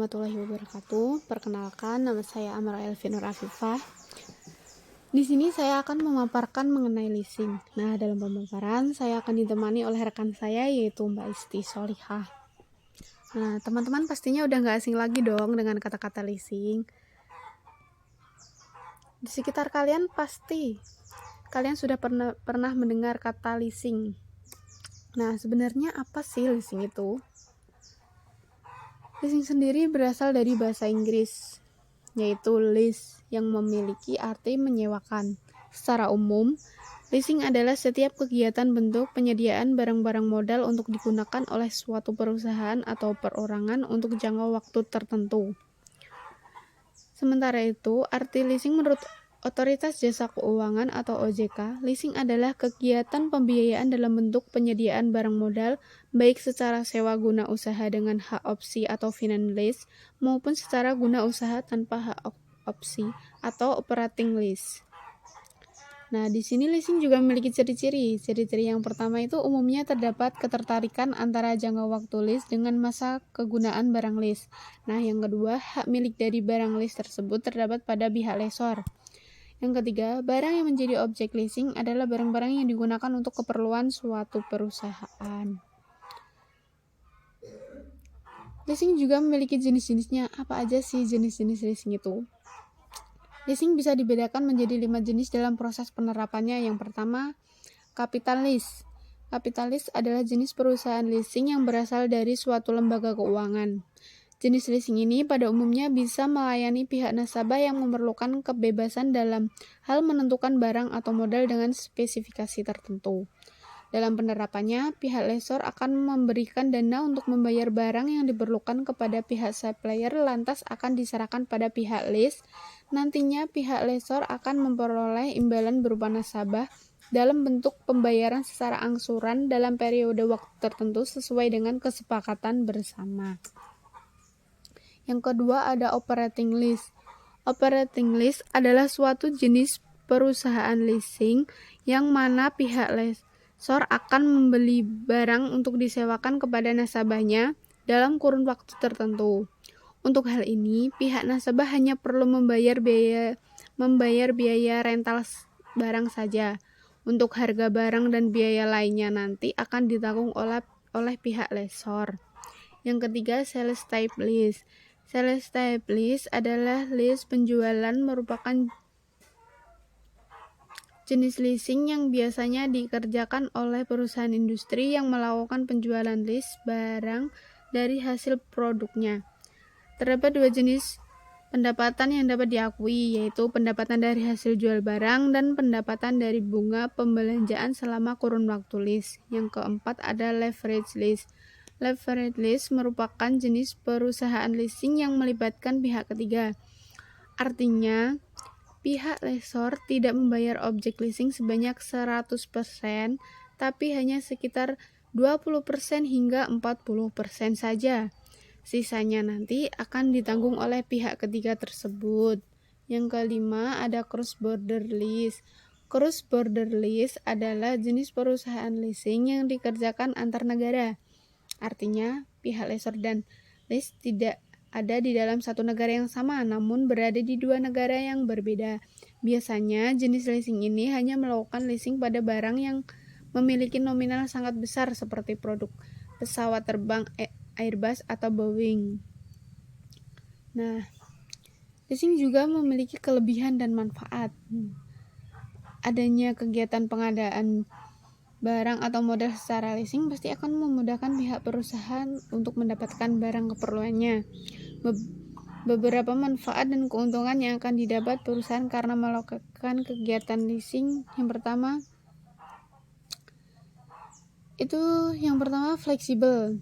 warahmatullahi wabarakatuh. Perkenalkan, nama saya Amara Elvin Nur Afifah. Di sini saya akan memaparkan mengenai leasing. Nah, dalam pemaparan saya akan ditemani oleh rekan saya yaitu Mbak Isti Solihah. Nah, teman-teman pastinya udah nggak asing lagi dong dengan kata-kata leasing. Di sekitar kalian pasti kalian sudah pernah mendengar kata leasing. Nah, sebenarnya apa sih leasing itu? Leasing sendiri berasal dari bahasa Inggris, yaitu lease, yang memiliki arti menyewakan. Secara umum, leasing adalah setiap kegiatan bentuk penyediaan barang-barang modal untuk digunakan oleh suatu perusahaan atau perorangan untuk jangka waktu tertentu. Sementara itu, arti leasing menurut Otoritas Jasa Keuangan atau OJK, leasing adalah kegiatan pembiayaan dalam bentuk penyediaan barang modal, baik secara sewa guna usaha dengan hak opsi atau finance lease, maupun secara guna usaha tanpa hak opsi atau operating lease. Nah, di sini leasing juga memiliki ciri-ciri. Ciri-ciri yang pertama itu umumnya terdapat ketertarikan antara jangka waktu lease dengan masa kegunaan barang lease. Nah, yang kedua, hak milik dari barang lease tersebut terdapat pada pihak lessor. Yang ketiga, barang yang menjadi objek leasing adalah barang-barang yang digunakan untuk keperluan suatu perusahaan. Leasing juga memiliki jenis-jenisnya. Apa aja sih jenis-jenis leasing itu? Leasing bisa dibedakan menjadi 5 jenis dalam proses penerapannya. Yang pertama, capital lease. Capital lease adalah jenis perusahaan leasing yang berasal dari suatu lembaga keuangan. Jenis leasing ini pada umumnya bisa melayani pihak nasabah yang memerlukan kebebasan dalam hal menentukan barang atau modal dengan spesifikasi tertentu. Dalam penerapannya, pihak lessor akan memberikan dana untuk membayar barang yang diperlukan kepada pihak supplier lantas akan diserahkan pada pihak lease. Nantinya pihak lessor akan memperoleh imbalan berupa nasabah dalam bentuk pembayaran secara angsuran dalam periode waktu tertentu sesuai dengan kesepakatan bersama. Yang kedua ada operating lease. Operating lease adalah suatu jenis perusahaan leasing yang mana pihak lessor akan membeli barang untuk disewakan kepada nasabahnya dalam kurun waktu tertentu. Untuk hal ini, pihak nasabah hanya perlu membayar biaya rental barang saja. Untuk harga barang dan biaya lainnya nanti akan ditanggung oleh pihak lessor. Yang ketiga, sales type lease. Sales type lease adalah lease penjualan, merupakan jenis leasing yang biasanya dikerjakan oleh perusahaan industri yang melakukan penjualan lease barang dari hasil produknya. Terdapat 2 jenis pendapatan yang dapat diakui, yaitu pendapatan dari hasil jual barang dan pendapatan dari bunga pembelanjaan selama kurun waktu lease. Yang keempat ada leverage lease. Leverage lease merupakan jenis perusahaan leasing yang melibatkan pihak ketiga. Artinya, pihak lessor tidak membayar objek leasing sebanyak 100%, tapi hanya sekitar 20% hingga 40% saja. Sisanya nanti akan ditanggung oleh pihak ketiga tersebut. Yang kelima ada cross border lease. Cross border lease adalah jenis perusahaan leasing yang dikerjakan antar negara. Artinya, pihak lessor dan lease tidak ada di dalam satu negara yang sama, namun berada di 2 negara yang berbeda. Biasanya, jenis leasing ini hanya melakukan leasing pada barang yang memiliki nominal sangat besar seperti produk pesawat terbang Airbus atau Boeing. Nah, leasing juga memiliki kelebihan dan manfaat. Adanya kegiatan pengadaan barang atau modal secara leasing pasti akan memudahkan pihak perusahaan untuk mendapatkan barang keperluannya. Beberapa manfaat dan keuntungan yang akan didapat perusahaan karena melakukan kegiatan leasing. Yang pertama fleksibel.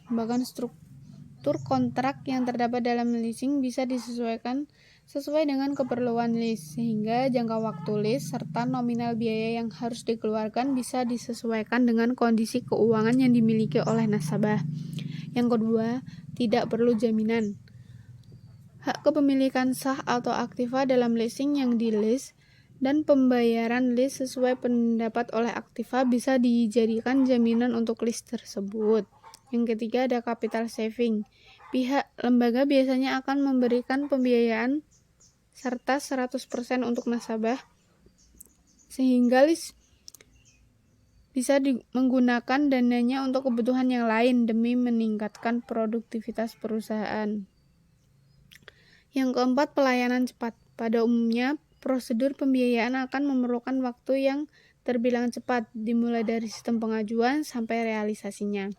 Bahkan struktur kontrak yang terdapat dalam leasing bisa disesuaikan sesuai dengan keperluan lease, sehingga jangka waktu lease serta nominal biaya yang harus dikeluarkan bisa disesuaikan dengan kondisi keuangan yang dimiliki oleh nasabah. Yang kedua, tidak perlu jaminan. Hak kepemilikan sah atau aktiva dalam leasing yang di-lease dan pembayaran lease sesuai pendapat oleh aktiva bisa dijadikan jaminan untuk lease tersebut. Yang ketiga ada capital saving. Pihak lembaga biasanya akan memberikan pembiayaan serta 100% untuk nasabah, sehingga LIS bisa menggunakan dananya untuk kebutuhan yang lain demi meningkatkan produktivitas perusahaan. Yang keempat, pelayanan cepat. Pada umumnya, prosedur pembiayaan akan memerlukan waktu yang terbilang cepat, dimulai dari sistem pengajuan sampai realisasinya.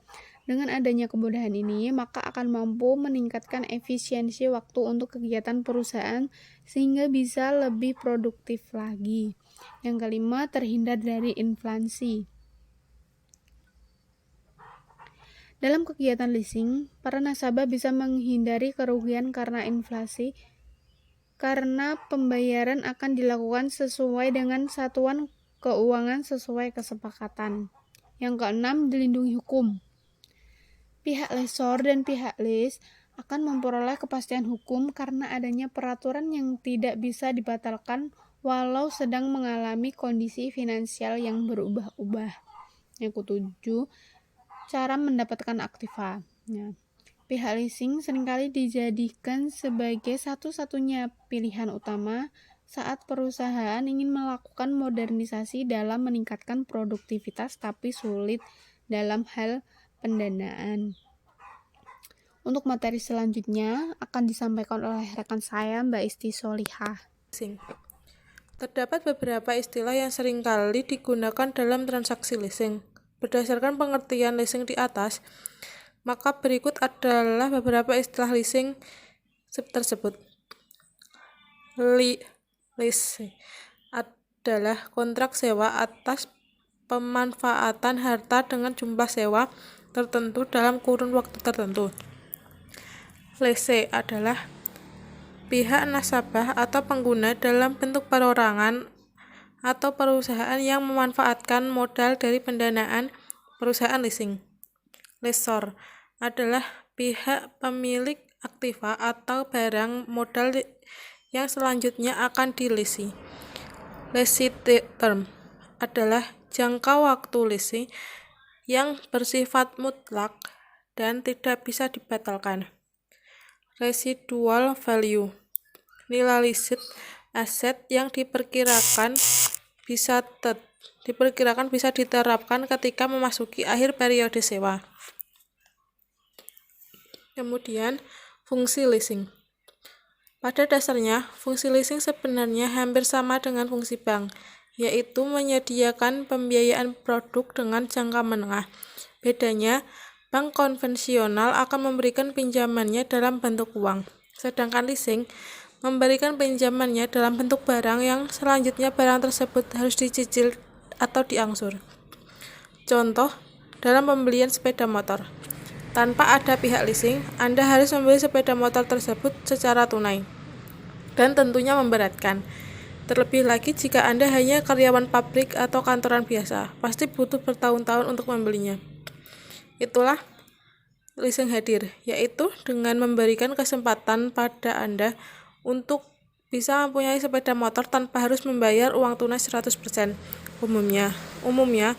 Dengan adanya kemudahan ini, maka akan mampu meningkatkan efisiensi waktu untuk kegiatan perusahaan sehingga bisa lebih produktif lagi. Yang kelima, terhindar dari inflasi. Dalam kegiatan leasing, para nasabah bisa menghindari kerugian karena inflasi karena pembayaran akan dilakukan sesuai dengan satuan keuangan sesuai kesepakatan. Yang keenam, dilindungi hukum. Pihak lessor dan pihak lease akan memperoleh kepastian hukum karena adanya peraturan yang tidak bisa dibatalkan walau sedang mengalami kondisi finansial yang berubah-ubah. Yang ketujuh, cara mendapatkan aktiva. Pihak leasing seringkali dijadikan sebagai satu-satunya pilihan utama saat perusahaan ingin melakukan modernisasi dalam meningkatkan produktivitas tapi sulit dalam hal pendanaan. Untuk materi selanjutnya akan disampaikan oleh rekan saya, Mbak Isti Solihah. Terdapat beberapa istilah yang seringkali digunakan dalam transaksi leasing. Berdasarkan pengertian leasing di atas, maka berikut adalah beberapa istilah leasing tersebut. Lease adalah kontrak sewa atas pemanfaatan harta dengan jumlah sewa tertentu dalam kurun waktu tertentu. Lease adalah pihak nasabah atau pengguna dalam bentuk perorangan atau perusahaan yang memanfaatkan modal dari pendanaan perusahaan leasing. Lessor adalah pihak pemilik aktiva atau barang modal yang selanjutnya akan dilisi. Lease term adalah jangka waktu leasing yang bersifat mutlak dan tidak bisa dibatalkan. Residual value, nilai leased aset yang diperkirakan bisa diterapkan ketika memasuki akhir periode sewa. Kemudian, fungsi leasing. Pada dasarnya, fungsi leasing sebenarnya hampir sama dengan fungsi bank, yaitu menyediakan pembiayaan produk dengan jangka menengah. Bedanya, bank konvensional akan memberikan pinjamannya dalam bentuk uang, sedangkan leasing memberikan pinjamannya dalam bentuk barang yang selanjutnya barang tersebut harus dicicil atau diangsur. Contoh, dalam pembelian sepeda motor. Tanpa ada pihak leasing, Anda harus membeli sepeda motor tersebut secara tunai, dan tentunya memberatkan. Terlebih lagi jika Anda hanya karyawan pabrik atau kantoran biasa, pasti butuh bertahun-tahun untuk membelinya. Itulah leasing hadir, yaitu dengan memberikan kesempatan pada Anda untuk bisa mempunyai sepeda motor tanpa harus membayar uang tunai 100%. Umumnya,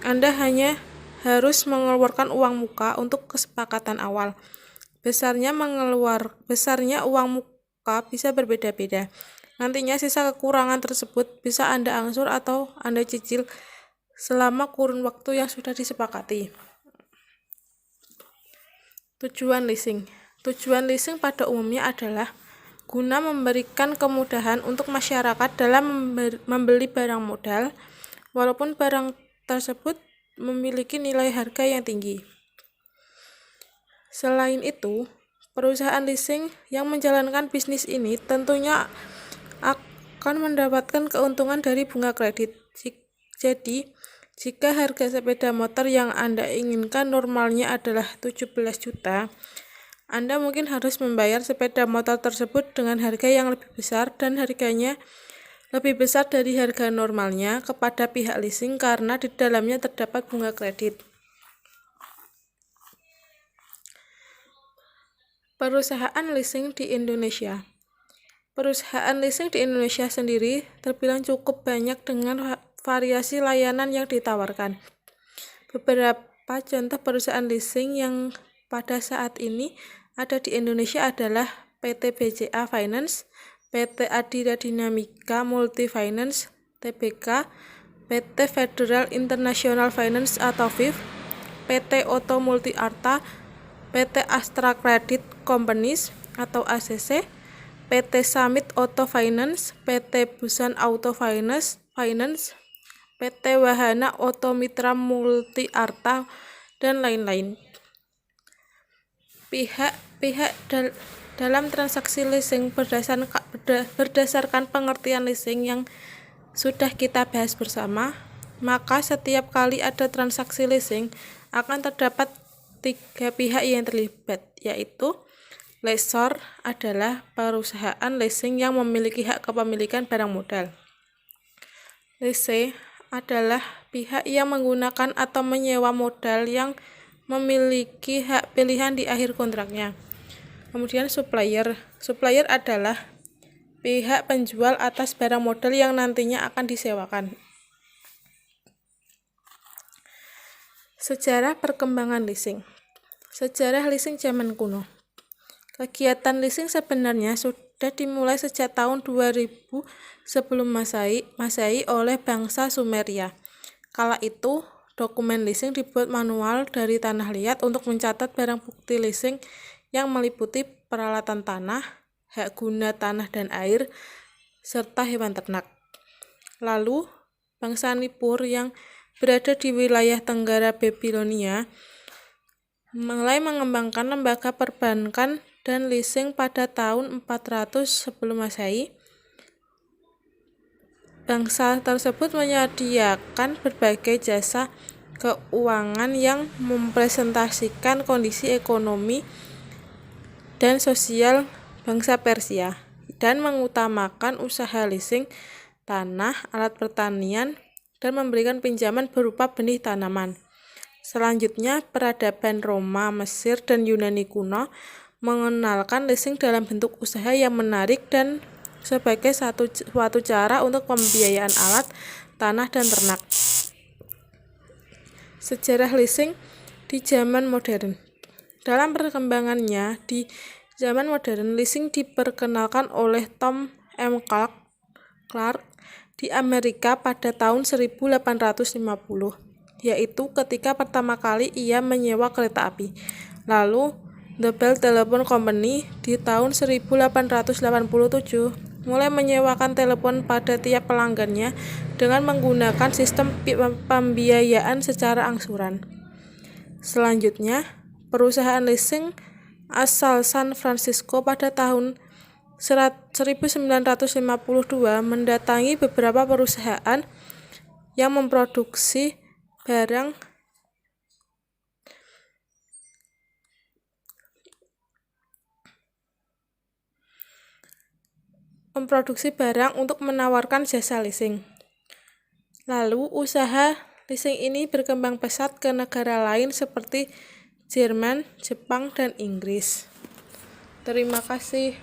Anda hanya harus mengeluarkan uang muka untuk kesepakatan awal. Besarnya uang muka bisa berbeda-beda. Nantinya sisa kekurangan tersebut bisa Anda angsur atau Anda cicil selama kurun waktu yang sudah disepakati. Tujuan leasing. Tujuan leasing pada umumnya adalah guna memberikan kemudahan untuk masyarakat dalam membeli barang modal, walaupun barang tersebut memiliki nilai harga yang tinggi. Selain itu, perusahaan leasing yang menjalankan bisnis ini tentunya akan mendapatkan keuntungan dari bunga kredit. Jadi, jika harga sepeda motor yang Anda inginkan normalnya adalah 17 juta, Anda mungkin harus membayar sepeda motor tersebut dengan harga yang lebih besar dan harganya lebih besar dari harga normalnya kepada pihak leasing karena di dalamnya terdapat bunga kredit. Perusahaan leasing di Indonesia. Perusahaan leasing di Indonesia sendiri terbilang cukup banyak dengan variasi layanan yang ditawarkan. Beberapa contoh perusahaan leasing yang pada saat ini ada di Indonesia adalah PT BCA Finance, PT Adira Dinamika Multi Finance, TBK, PT Federal International Finance atau FIF, PT Oto Multi Arta, PT Astra Credit Companies atau ACC, PT Summit Auto Finance, PT Busan Auto Finance, PT Wahana Auto Mitra Multi Arta, dan lain-lain. Pihak dalam transaksi leasing berdasarkan pengertian leasing yang sudah kita bahas bersama, maka setiap kali ada transaksi leasing akan terdapat 3 pihak yang terlibat, yaitu lessor adalah perusahaan leasing yang memiliki hak kepemilikan barang modal. Lessee adalah pihak yang menggunakan atau menyewa modal yang memiliki hak pilihan di akhir kontraknya. Kemudian supplier adalah pihak penjual atas barang modal yang nantinya akan disewakan. Sejarah perkembangan leasing. Sejarah leasing zaman kuno. Kegiatan leasing sebenarnya sudah dimulai sejak tahun 2000 sebelum Masehi oleh bangsa Sumeria. Kala itu, dokumen leasing dibuat manual dari tanah liat untuk mencatat barang bukti leasing yang meliputi peralatan tanah, hak guna tanah dan air, serta hewan ternak. Lalu, bangsa Nippur yang berada di wilayah Tenggara Babilonia mulai mengembangkan lembaga perbankan dan leasing pada tahun 400 sebelum Masehi. Bangsa tersebut menyediakan berbagai jasa keuangan yang mempresentasikan kondisi ekonomi dan sosial bangsa Persia dan mengutamakan usaha leasing tanah, alat pertanian, dan memberikan pinjaman berupa benih tanaman. Selanjutnya, peradaban Roma, Mesir, dan Yunani kuno mengenalkan leasing dalam bentuk usaha yang menarik dan sebagai suatu cara untuk pembiayaan alat, tanah, dan ternak. Sejarah leasing di zaman modern. Dalam perkembangannya di zaman modern, leasing diperkenalkan oleh Tom M. Clark di Amerika pada tahun 1850, yaitu ketika pertama kali ia menyewa kereta api. Lalu, The Bell Telephone Company di tahun 1887 mulai menyewakan telepon pada tiap pelanggannya dengan menggunakan sistem pembiayaan secara angsuran. Selanjutnya, perusahaan leasing asal San Francisco pada tahun 1952 mendatangi beberapa perusahaan yang memproduksi barang untuk menawarkan jasa leasing. Lalu, usaha leasing ini berkembang pesat ke negara lain seperti Jerman, Jepang, dan Inggris. Terima kasih.